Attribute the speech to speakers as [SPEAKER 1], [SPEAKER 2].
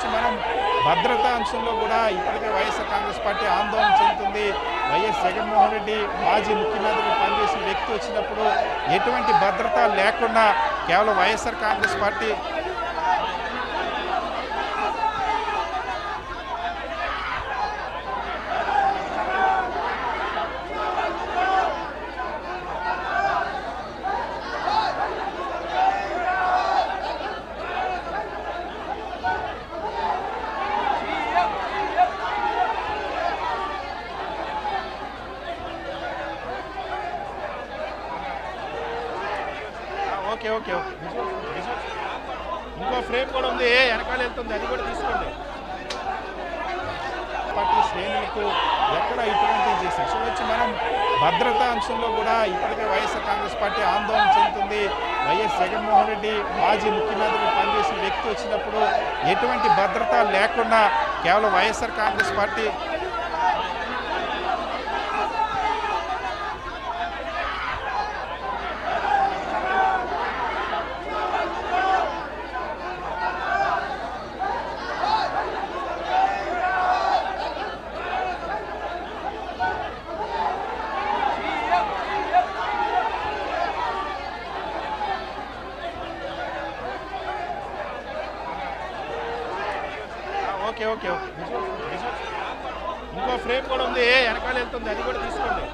[SPEAKER 1] వచ్చి మనం భద్రతా అంశంలో కూడా ఇప్పటికే వైఎస్ఆర్ కాంగ్రెస్ పార్టీ ఆందోళన చెందుతుంది. వైఎస్ జగన్మోహన్ రెడ్డి మాజీ ముఖ్యమంత్రిగా పనిచేసిన వ్యక్తి వచ్చినప్పుడు ఎటువంటి భద్రత లేకుండా కేవలం YSR Congress party okay okay okay ఇంకో ఫ్రేమ్ కూడా ఉంది, వెనకాల వెళ్తుంది, అది కూడా తీసుకోండి. పార్టీ శ్రేణులకు ఎక్కడ ఇటువంటి సెక్షన్ వచ్చి మనం భద్రతా అంశంలో కూడా ఇప్పటికే వైఎస్ఆర్ కాంగ్రెస్ పార్టీ ఆందోళన చెందుతుంది. వైఎస్ జగన్మోహన్ రెడ్డి మాజీ ముఖ్యమంత్రిగా పనిచేసిన వ్యక్తి వచ్చినప్పుడు ఎటువంటి భద్రత లేకుండా కేవలం YSR Congress party okay okay okay ఇంకో ఫ్రేమ్ కూడా ఉంది, వెనకాల వెళ్తుంది, అది కూడా తీసుకోండి.